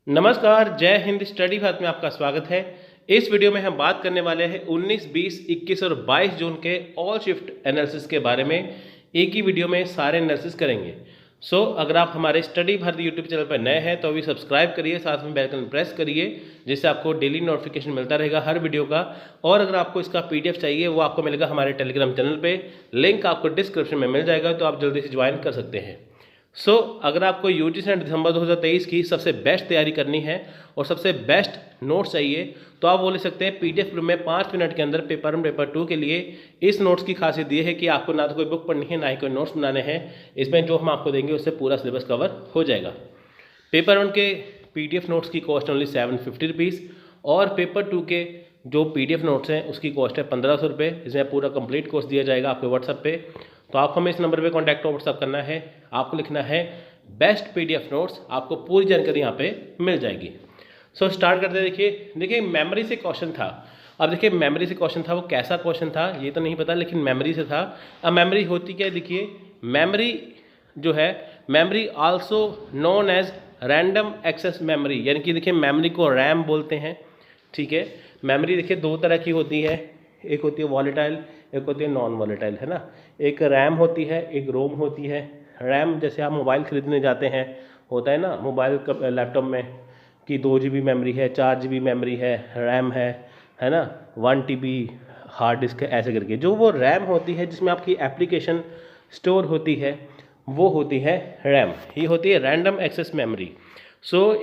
नमस्कार, जय हिंद। स्टडी भारत में आपका स्वागत है। इस वीडियो में हम बात करने वाले हैं 19, 20, 21 और 22 जून के ऑल शिफ्ट एनालिसिस के बारे में। एक ही वीडियो में सारे एनालिसिस करेंगे। अगर आप हमारे स्टडी भारत यूट्यूब चैनल पर नए हैं तो अभी सब्सक्राइब करिए, साथ में बेल आइकन प्रेस करिए, जिससे आपको डेली नोटिफिकेशन मिलता रहेगा हर वीडियो का। और अगर आपको इसका पीडीएफ चाहिए वो आपको मिलेगा हमारे टेलीग्राम चैनल पे, लिंक आपको डिस्क्रिप्शन में मिल जाएगा, तो आप जल्दी से ज्वाइन कर सकते हैं। अगर आपको यूजीसी नेट दिसंबर 2023 की सबसे बेस्ट तैयारी करनी है और सबसे बेस्ट नोट्स चाहिए तो आप वो ले सकते हैं पीडीएफ में 5 मिनट के अंदर पेपर 1 पेपर 2 के लिए। इस नोट्स की खासियत ये है कि आपको ना तो कोई बुक पढ़नी है ना ही कोई नोट्स बनाने हैं। इसमें जो हम आपको देंगे उससे पूरा सिलेबस कवर हो जाएगा। पेपर 1 के पीडीएफ नोट्स की कॉस्ट ओनली 750 रुपीज़ और पेपर 2 के जो पीडीएफ नोट्स हैं उसकी कॉस्ट है 1500 रुपये। इसमें पूरा कंप्लीट कोर्स दिया जाएगा आपके व्हाट्सएप पे। तो आपको हमें इस नंबर पे कांटेक्ट व्हाट्सएप करना है, आपको लिखना है बेस्ट पीडीएफ नोट्स, आपको पूरी जानकारी यहाँ पे मिल जाएगी। स्टार्ट करते हैं। देखिए मेमोरी से क्वेश्चन था। अब देखिए मेमोरी से क्वेश्चन था, वो कैसा क्वेश्चन था ये तो नहीं पता, लेकिन मेमोरी से था। अब मेमोरी होती क्या है, देखिए मेमोरी जो है, memory also known as random access memory, यानी कि देखिए मेमोरी को रैम बोलते हैं। ठीक है, मेमोरी देखिए दो तरह की होती है, एक होती है वॉलेटाइल, एक होती है नॉन वॉलेटाइल, है ना। एक रैम होती है, एक रोम होती है। रैम जैसे आप मोबाइल खरीदने जाते हैं, होता है ना मोबाइल लैपटॉप में कि 2 GB मेमोरी है, 4 GB मेमोरी है, रैम है ना, 1 TB हार्ड डिस्क है, ऐसे करके। जो वो रैम होती है जिसमें आपकी एप्लीकेशन स्टोर होती है वो होती है रैम, ये होती है random access memory.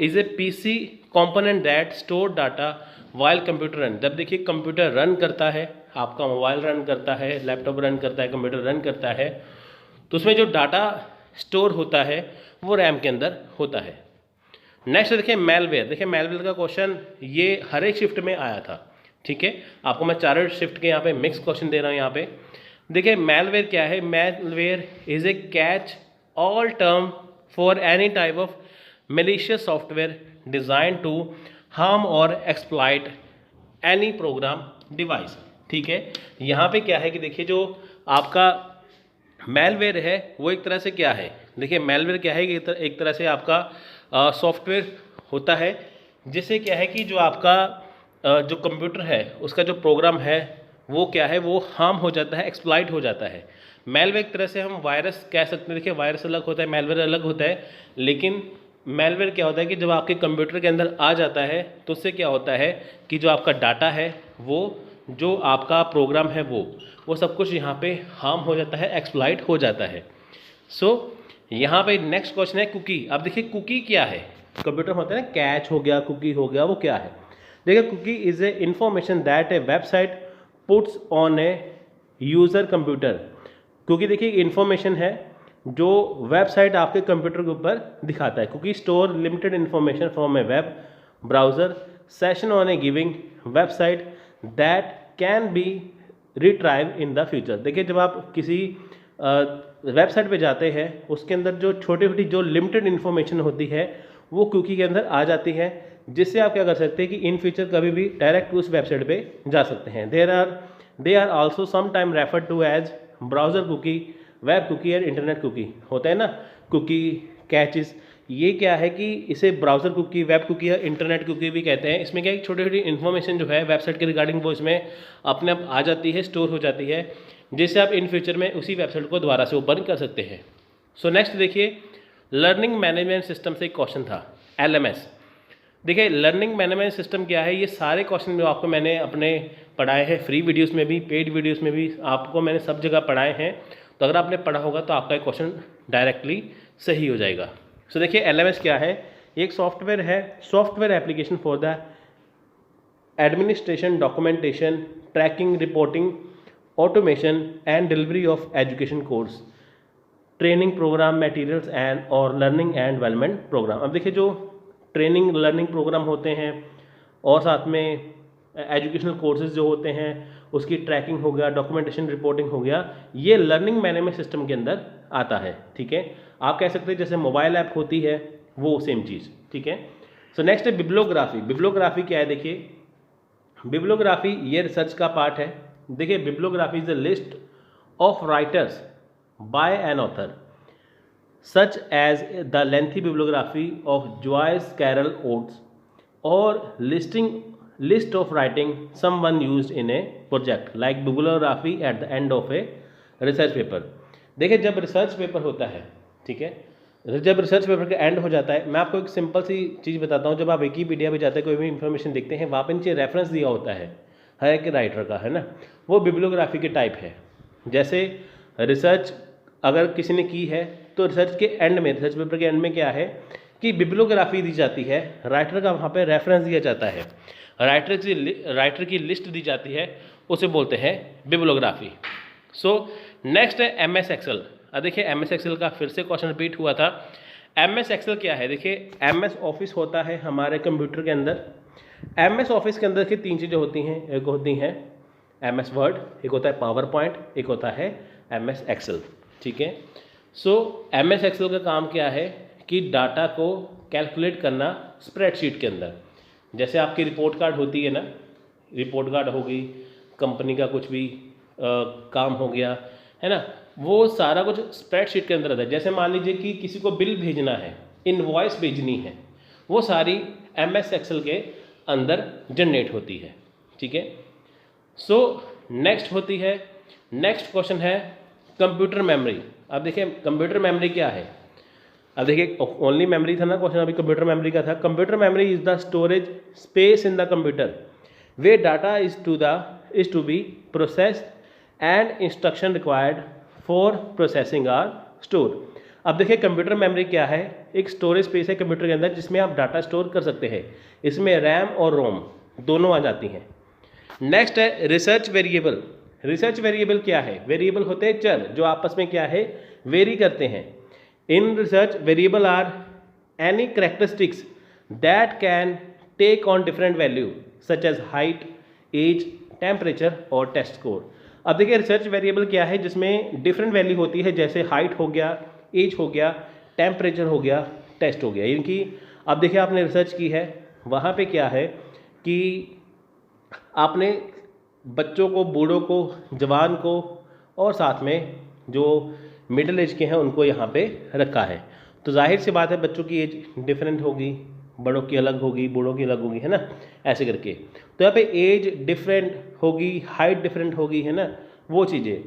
Is a PC component that store data while computer run. जब देखिए कंप्यूटर रन करता है, आपका मोबाइल रन करता है, लैपटॉप रन करता है, कंप्यूटर रन करता है, तो उसमें जो डाटा स्टोर होता है वो रैम के अंदर होता है। नेक्स्ट देखिए मेलवेयर। देखिए मेलवेयर का क्वेश्चन ये हर एक शिफ्ट में आया था। ठीक है, आपको मैं चारों शिफ्ट के यहाँ पे मिक्स क्वेश्चन दे रहा हूँ। यहाँ पे देखिए मेलवेयर क्या है। Malware is a catch all term for any type of malicious software design to harm और एक्सप्लॉइट एनी प्रोग्राम डिवाइस। ठीक है, यहाँ पे क्या है कि देखिए जो आपका मेलवेयर है वो एक तरह से क्या है, देखिए मेलवेयर क्या है कि एक तरह से आपका सॉफ्टवेयर होता है जिससे क्या है कि जो आपका जो कंप्यूटर है उसका जो प्रोग्राम है वो क्या है, वो हार्म हो जाता है, एक्सप्लॉइट हो जाता है। मेलवेयर एक तरह से हम वायरस कह सकते हैं। देखिए वायरस अलग होता है, मेलवेयर अलग होता है, लेकिन मेलवेयर क्या होता है कि जब आपके कंप्यूटर के अंदर आ जाता है तो उससे क्या होता है कि जो आपका डाटा है, वो जो आपका प्रोग्राम है वो सब कुछ यहाँ पे हार्म हो जाता है, एक्सप्लॉइट हो जाता है। यहाँ पे नेक्स्ट क्वेश्चन है कुकी। अब देखिए कुकी क्या है, कंप्यूटर होता है ना, कैच हो गया, कुकी हो गया, वो क्या है। देखिए cookie is a information that a website puts on a user computer. क्योंकि देखिए इन्फॉर्मेशन है जो वेबसाइट आपके कंप्यूटर के ऊपर दिखाता है। क्योंकि store limited information from A web browser session on A giving website that can be retrieve in the future. देखिए जब आप किसी वेबसाइट पे जाते हैं उसके अंदर जो छोटी छोटी जो लिमिटेड इन्फॉर्मेशन होती है वो कुकी के अंदर आ जाती है, जिससे आप क्या कर सकते हैं कि इन फ्यूचर कभी भी डायरेक्ट उस वेबसाइट पे जा सकते हैं। They are also sometime refer to as browser cookie, web cookie और इंटरनेट कुकी। होता है ना कुकी, कैचेस, ये क्या है कि इसे ब्राउज़र कुकी, वेब कुकी या इंटरनेट कुकी भी कहते हैं। इसमें क्या है, छोटी छोटी इन्फॉर्मेशन जो है वेबसाइट के रिगार्डिंग वो इसमें अपने आप आ जाती है, स्टोर हो जाती है, जिससे आप इन फ्यूचर में उसी वेबसाइट को दोबारा से ओपन कर सकते हैं। नेक्स्ट देखिए लर्निंग मैनेजमेंट सिस्टम से एक क्वेश्चन था, LMS। देखिए लर्निंग मैनेजमेंट सिस्टम क्या है, ये सारे क्वेश्चन जो आपको मैंने अपने पढ़ाए हैं, फ्री वीडियोस में भी, पेड वीडियोस में भी आपको मैंने सब जगह पढ़ाए हैं। तो अगर आपने पढ़ा होगा तो आपका क्वेश्चन डायरेक्टली सही हो जाएगा। देखिए LMS क्या है, एक सॉफ्टवेयर है, software application for the administration, documentation, tracking, reporting, automation and delivery of education course, training program, materials and और लर्निंग एंड डेवलपमेंट प्रोग्राम। अब देखिए जो ट्रेनिंग लर्निंग प्रोग्राम होते हैं और साथ में एजुकेशनल कोर्सेज जो होते हैं उसकी ट्रैकिंग हो गया, डॉक्यूमेंटेशन, रिपोर्टिंग हो गया, ये लर्निंग मैनेजमेंट सिस्टम के अंदर आता है। ठीक है, आप कह सकते हैं जैसे मोबाइल ऐप होती है वो सेम चीज़। ठीक है, नेक्स्ट है बिब्लियोग्राफी। बिब्लियोग्राफी क्या है, देखिए बिब्लियोग्राफी ये रिसर्च का पार्ट है। देखिए bibliography is a list of writers by an author. such as the lengthy bibliography of Joyce Carol Oates or list of writing someone used in a project like bibliography at the end of a research paper। देखिए जब research paper होता है, ठीक है, जब research paper का and हो जाता है, मैं आपको एक सिंपल सी चीज़ बताता हूँ। जब आप विकिपीडिया पे जाते हैं, कोई भी इंफॉर्मेशन देखते हैं, वहाँ पे नीचे रेफरेंस दिया होता है हर एक राइटर का, है ना, वो बिब्लियोग्राफी के टाइप है। जैसे रिसर्च अगर किसी ने की है तो रिसर्च के एंड में, रिसर्च पेपर के एंड में क्या है कि बिब्लियोग्राफी दी जाती है, राइटर का वहाँ पे रेफरेंस दिया जाता है, राइटर की लिस्ट दी जाती है, उसे बोलते हैं बिब्लियोग्राफी। सो नेक्स्ट है एमएस एक्सेल। अब देखिए एमएस एक्सेल का फिर से क्वेश्चन रिपीट हुआ था। एमएस एक्सेल क्या है? देखिए एमएस ऑफिस होता है हमारे कंप्यूटर के अंदर। एमएस ऑफिस के अंदर की तीन चीज़ें होती हैं, एक होती हैं एमएस वर्ड, एक होता है पावर पॉइंट, एक होता है एमएस एक्सेल, ठीक है। सो एमएस एक्सेल का काम क्या है कि डाटा को कैलकुलेट करना स्प्रेडशीट के अंदर। जैसे आपकी रिपोर्ट कार्ड होती है ना, रिपोर्ट कार्ड होगी, कंपनी का कुछ भी काम हो गया, है ना, वो सारा कुछ स्प्रेडशीट के अंदर रहता है। जैसे मान लीजिए कि किसी को बिल भेजना है, इनवॉइस भेजनी है, वो सारी एमएस एक्सेल के अंदर जनरेट होती है, ठीक है। सो नेक्स्ट होती है, नेक्स्ट क्वेश्चन है कंप्यूटर मेमोरी। अब देखिए कंप्यूटर मेमोरी क्या है? अब देखिए ओनली मेमोरी था ना क्वेश्चन, अभी कंप्यूटर मेमोरी का था। Computer memory is the storage space in the computer where data is to be processed and instruction required for processing are store. अब देखिए कंप्यूटर मेमोरी क्या है? एक स्टोरेज स्पेस है कंप्यूटर के अंदर जिसमें आप डाटा स्टोर कर सकते हैं। इसमें रैम और रोम दोनों आ जाती हैं। नेक्स्ट है रिसर्च वेरिएबल। रिसर्च वेरिएबल क्या है? वेरिएबल होते हैं चर जो आपस में क्या है, वेरी करते हैं। In research variable are any characteristics that can take on different value such as height, age, temperature और टेस्ट स्कोर। अब देखिए रिसर्च वेरिएबल क्या है जिसमें डिफरेंट वैल्यू होती है, जैसे हाइट हो गया, एज हो गया, टेम्परेचर हो गया, टेस्ट हो गया। इनकी अब देखिए आपने रिसर्च की है, वहाँ पे क्या है कि आपने बच्चों को, बूढ़ों को, जवान को और साथ में जो मिडिल एज के हैं उनको यहाँ पे रखा है। तो जाहिर सी बात है बच्चों की एज डिफरेंट होगी, बड़ों की अलग होगी, बूढ़ों की अलग होगी, है ना, ऐसे करके। तो यहाँ पे एज डिफरेंट होगी, हाइट डिफरेंट होगी, है ना, वो चीज़ें।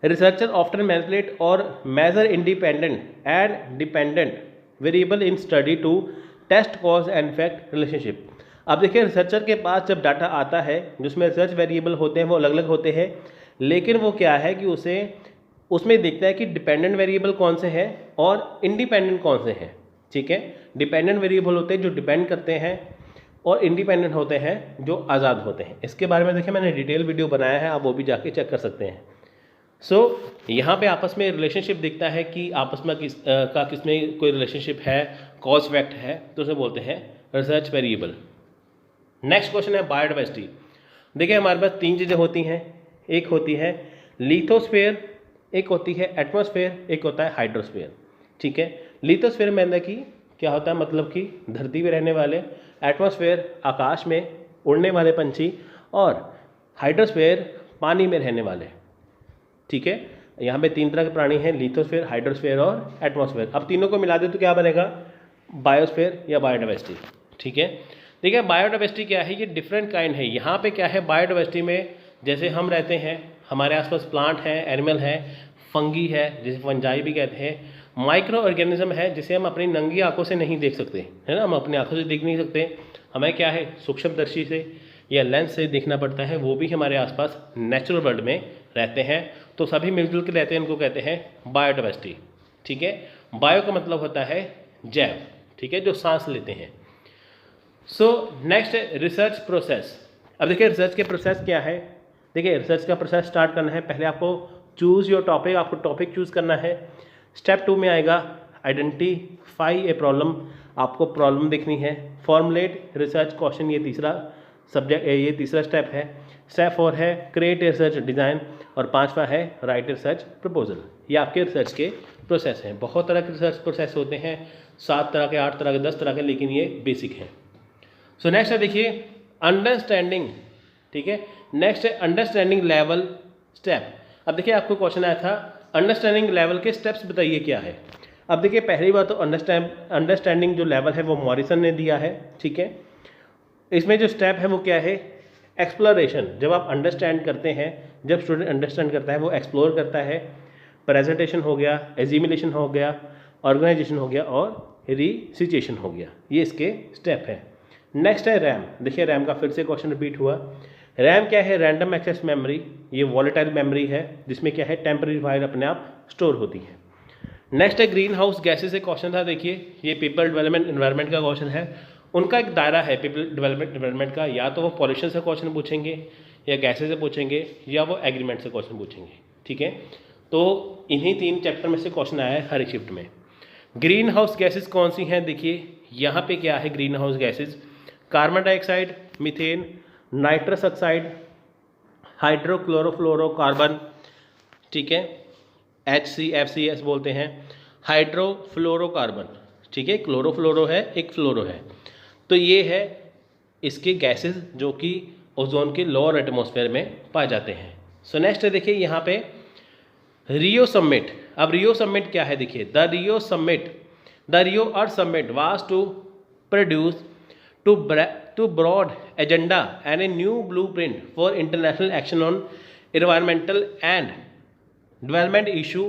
रिसर्चर ऑफ्टन मैनिपुलेट और measure independent and dependent variable in study to test cause and effect relationship. अब देखिए रिसर्चर के पास जब डाटा आता है जिसमें रिसर्च वेरिएबल होते हैं वो अलग अलग होते हैं, लेकिन वो क्या है कि उसमें देखता है कि डिपेंडेंट वेरिएबल कौन से हैं और इंडिपेंडेंट कौन से हैं, ठीक है। डिपेंडेंट वेरिएबल होते हैं जो डिपेंड करते हैं और इंडिपेंडेंट होते हैं जो आज़ाद होते हैं। इसके बारे में देखिए मैंने डिटेल वीडियो बनाया है, आप वो भी जाके चेक कर सकते हैं। यहाँ पे आपस में रिलेशनशिप दिखता है कि आपस में किसमें कोई रिलेशनशिप है, कॉज इफेक्ट है, तो उसे बोलते हैं रिसर्च वेरिएबल। नेक्स्ट क्वेश्चन है बायोडाइवर्सिटी। देखिए हमारे पास तीन चीज़ें होती हैं, एक होती है लिथोस्फीयर, एक होती है एटमॉस्फेयर, एक होता है हाइड्रोस्फीयर, ठीक है। लिथोस्फीयर में अंदर की क्या होता है, मतलब कि धरती पे रहने वाले, एटमॉस्फेयर आकाश में उड़ने वाले पंछी, और हाइड्रोस्फीयर पानी में रहने वाले, ठीक है। यहाँ पे तीन तरह के प्राणी हैं, लिथोस्फीयर, हाइड्रोस्फीयर और एटमॉस्फेयर। अब तीनों को मिला दे तो क्या बनेगा, बायोस्फीयर या बायोडाइवर्सिटी, ठीक है। देखिए बायोडाइवर्सिटी क्या है, ये डिफरेंट काइंड है। यहाँ पे क्या है बायोडाइवर्सिटी में, जैसे हम रहते हैं, हमारे आसपास प्लांट हैं, एनिमल है, फंगी है जिसे फंजाई भी कहते हैं, माइक्रो ऑर्गेनिज्म है जिसे हम अपनी नंगी आंखों से नहीं देख सकते, है ना, हम अपनी आंखों से देख नहीं सकते, हमें क्या है सूक्ष्मदर्शी से या लेंस से देखना पड़ता है, वो भी हमारे आसपास नेचुरल वर्ल्ड में रहते हैं। तो सभी मिलजुल के रहते हैं, इनको कहते हैं बायोडाइवर्सिटी, ठीक है। बायो का मतलब होता है जैव, ठीक है, जो सांस लेते हैं। नेक्स्ट है रिसर्च प्रोसेस। अब देखिए रिसर्च के प्रोसेस क्या है। देखिए रिसर्च का प्रोसेस स्टार्ट करना है, पहले आपको चूज़ योर टॉपिक, आपको टॉपिक चूज़ करना है। स्टेप 2 में आएगा आइडेंटिफाई ए प्रॉब्लम, आपको प्रॉब्लम देखनी है। फॉर्मुलेट रिसर्च क्वेश्चन, ये तीसरा स्टेप है। स्टेप 4 है क्रिएट ए रिसर्च डिज़ाइन, और 5वां है राइट रिसर्च प्रपोजल। ये आपके रिसर्च के प्रोसेस हैं। बहुत तरह के रिसर्च प्रोसेस होते हैं, 7 तरह के, 8 तरह के, 10 तरह के, लेकिन ये बेसिक हैं। नेक्स्ट है देखिए अंडरस्टैंडिंग, ठीक है। नेक्स्ट है अंडरस्टैंडिंग लेवल स्टेप। अब देखिए आपको क्वेश्चन आया था अंडरस्टैंडिंग लेवल के स्टेप्स बताइए क्या है। अब देखिए पहली बात तो अंडरस्टैंडिंग जो लेवल है वो मॉरिसन ने दिया है, ठीक है। इसमें जो स्टेप है वो क्या है, एक्सप्लोरेशन। जब आप अंडरस्टैंड करते हैं, जब स्टूडेंट अंडरस्टैंड करता है वो एक्सप्लोर करता है। प्रेजेंटेशन हो गया, एजिमुलेशन हो गया, ऑर्गेनाइजेशन हो गया और रिसिचुएशन हो गया, ये इसके स्टेप है। नेक्स्ट है रैम। देखिए रैम का फिर से क्वेश्चन रिपीट हुआ। रैम क्या है, रैंडम एक्सेस मेमोरी। ये वॉलेटाइल मेमोरी है जिसमें क्या है, टेम्पररी फाइल अपने आप स्टोर होती है। नेक्स्ट है ग्रीन हाउस गैसेज से क्वेश्चन था। देखिए ये पीपल डेवलपमेंट एनवायरनमेंट का क्वेश्चन है। उनका एक दायरा है पीपल डेवलपमेंट एनवायरनमेंट का, या तो वो पॉल्यूशन से क्वेश्चन पूछेंगे, या गैसेज से पूछेंगे, या वो एग्रीमेंट से क्वेश्चन पूछेंगे, ठीक है। तो इन्हीं 3 चैप्टर में से क्वेश्चन आया है हर एक शिफ्ट में। ग्रीन हाउस गैसेज कौन सी हैं, देखिए यहाँ पे क्या है green house gases, carbon dioxide, methane, nitrous oxide, hydrochlorofluorocarbon, ठीक है, HCFCS बोलते हैं, हाइड्रोफ्लोरोकार्बन, ठीक है, क्लोरोफ्लोरो है, एक फ्लोरो है। तो ये है इसके गैसेस जो कि ओजोन के लोअर एटमॉस्फेयर में पाए जाते हैं। सो नेक्स्ट है देखिए यहाँ पे रियो समिट। अब रियो समिट क्या है, देखिए the Rio Earth Summit was to produce two broad agenda and a new blueprint for international action on environmental and development issue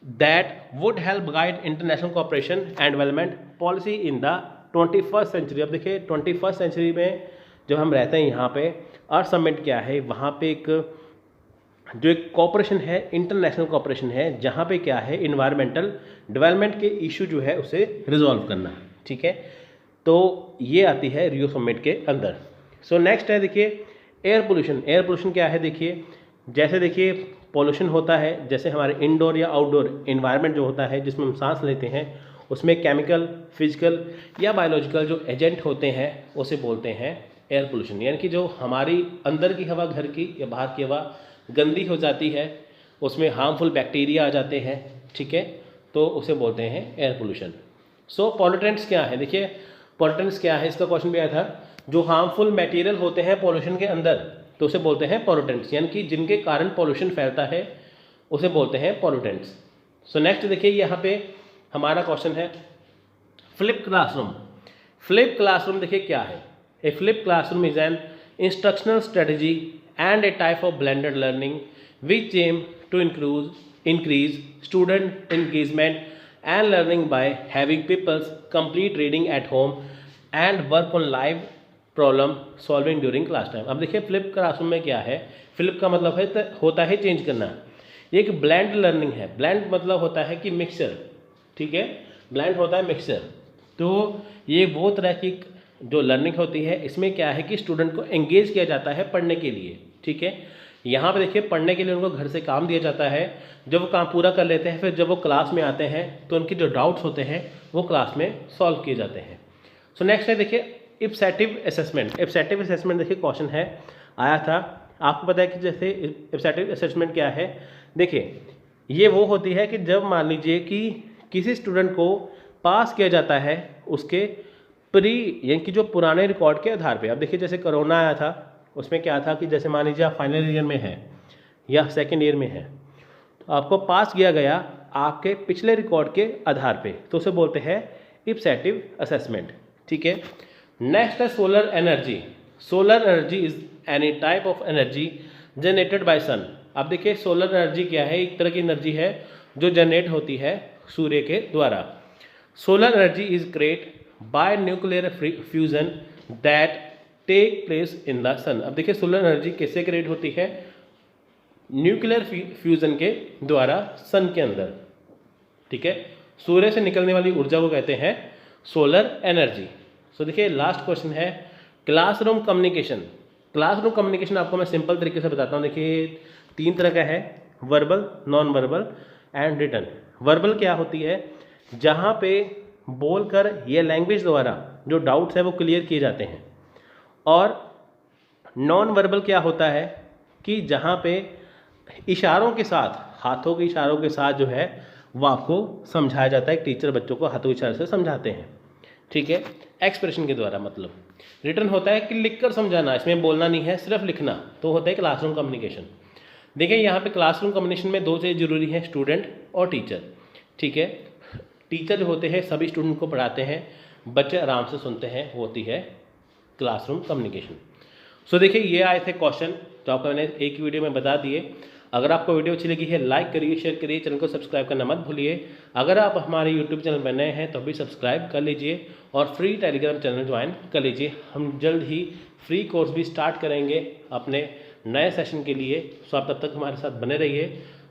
that would help guide international cooperation and development policy in the 21st century। अब देखिए 21st century में जब हम रहते हैं यहाँ पे अर्थ summit क्या है, वहाँ पे एक कॉपरेशन है, इंटरनेशनल कॉपरेशन है, जहाँ पे क्या है इन्वायरमेंटल डेवलपमेंट के इशू जो है उसे रिजॉल्व करना, ठीक है। तो ये आती है रियो समिट के अंदर। सो नेक्स्ट है देखिए एयर पोल्यूशन। एयर पोल्यूशन क्या है, देखिए जैसे देखिए पोल्यूशन होता है, जैसे हमारे इंडोर या आउटडोर इन्वायरमेंट जो होता है जिसमें हम सांस लेते हैं, उसमें केमिकल, फिजिकल या बायोलॉजिकल जो एजेंट होते हैं उसे बोलते हैं एयर पोल्यूशन। यानी कि जो हमारी अंदर की हवा, घर की या बाहर की हवा गंदी हो जाती है, उसमें हार्मफुल बैक्टीरिया आ जाते हैं, ठीक है, तो उसे बोलते हैं एयर पोल्यूशन। सो पॉल्यूटेंट्स क्या है, देखिए पॉल्यूटेंट्स क्या है, इसका क्वेश्चन भी आया था। जो हार्मफुल मटेरियल होते हैं पॉल्यूशन के अंदर तो उसे बोलते हैं पॉल्यूटेंट्स, यानी कि जिनके कारण पॉल्यूशन फैलता है उसे बोलते हैं पॉल्यूटेंट्स। सो नेक्स्ट देखिए यहाँ पे हमारा क्वेश्चन है फ्लिप क्लासरूम। फ्लिप क्लासरूम देखिए क्या है, a flip classroom is an instructional strategy and a type of blended learning which aim to increase student engagement and learning by having peoples complete reading at home and work on live problem solving during class time. अब देखिए flip classroom में क्या है, flip का मतलब है होता है चेंज करना। ये एक ब्लेंड लर्निंग है। ब्लेंड मतलब होता है कि मिक्सचर, ठीक है, ब्लेंड होता है मिक्सचर। तो ये वो तरह की जो लर्निंग होती है, इसमें क्या है कि स्टूडेंट को एंगेज किया जाता है पढ़ने के लिए, ठीक है। यहाँ पे देखिए पढ़ने के लिए उनको घर से काम दिया जाता है, जब वो काम पूरा कर लेते हैं फिर जब वो क्लास में आते हैं तो उनके जो डाउट्स होते हैं वो क्लास में सॉल्व किए जाते हैं। सो नेक्स्ट है देखिए इप्सेटिव असेसमेंट। इप्सेटिव असेसमेंट देखिए क्वेश्चन है आया था, आपको पता है कि जैसे इप्सेटिव असेसमेंट क्या है, देखिए ये वो होती है कि जब मान लीजिए कि किसी स्टूडेंट को पास किया जाता है उसके यानी कि जो पुराने रिकॉर्ड के आधार पे। अब देखिए जैसे कोरोना आया था, उसमें क्या था कि जैसे मान लीजिए आप फाइनल ईयर में हैं या सेकेंड ईयर में हैं, तो आपको पास किया गया आपके पिछले रिकॉर्ड के आधार पे, तो उसे बोलते हैं इप्सेटिव असेसमेंट, ठीक है। नेक्स्ट है solar energy. Solar energy is any type of energy generated by sun. अब देखिए सोलर एनर्जी क्या है, एक तरह की एनर्जी है जो जनरेट होती है सूर्य के द्वारा। Solar energy is create by nuclear fusion that take place in the sun. अब देखिए सोलर एनर्जी कैसे क्रिएट होती है, न्यूक्लियर फ्यूजन के द्वारा सन के अंदर, ठीक है। सूर्य से निकलने वाली ऊर्जा को कहते हैं सोलर एनर्जी। सो देखिए लास्ट क्वेश्चन है क्लासरूम कम्युनिकेशन। क्लासरूम कम्युनिकेशन आपको मैं सिंपल तरीके से बताता हूँ। देखिए 3 तरह का है, verbal, non verbal and written. Verbal क्या होती है, जहाँ पे बोलकर या लैंग्वेज द्वारा जो डाउट्स है वो क्लियर किए जाते हैं। और नॉन वर्बल क्या होता है कि जहाँ पे इशारों के साथ, हाथों के इशारों के साथ जो है वो आपको समझाया जाता है। टीचर बच्चों को हाथों के इशारे से समझाते हैं, ठीक है, एक्सप्रेशन के द्वारा। मतलब रिटन होता है कि लिखकर समझाना, इसमें बोलना नहीं है, सिर्फ लिखना, तो होता है क्लासरूम कम्युनिकेशन। देखिए यहाँ पे क्लासरूम कम्युनिकेशन में 2 चीज़ जरूरी है, स्टूडेंट और टीचर, ठीक है। टीचर जो होते हैं सभी स्टूडेंट को पढ़ाते हैं, बच्चे आराम से सुनते हैं, होती है क्लासरूम कम्युनिकेशन। सो देखिए ये आए थे क्वेश्चन तो आपको मैंने एक वीडियो में बता दिए। अगर आपको वीडियो अच्छी लगी है लाइक करिए, शेयर करिए, चैनल को सब्सक्राइब करना मत भूलिए। अगर आप हमारे यूट्यूब चैनल पर नए हैं तो भी सब्सक्राइब कर लीजिए और फ्री टेलीग्राम चैनल ज्वाइन कर लीजिए। हम जल्द ही फ्री कोर्स भी स्टार्ट करेंगे अपने नए सेशन के लिए। सो आप तब तक हमारे साथ बने रहिए,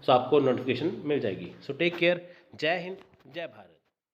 सो आपको नोटिफिकेशन मिल जाएगी। सो टेक केयर, जय हिंद, जय भारत।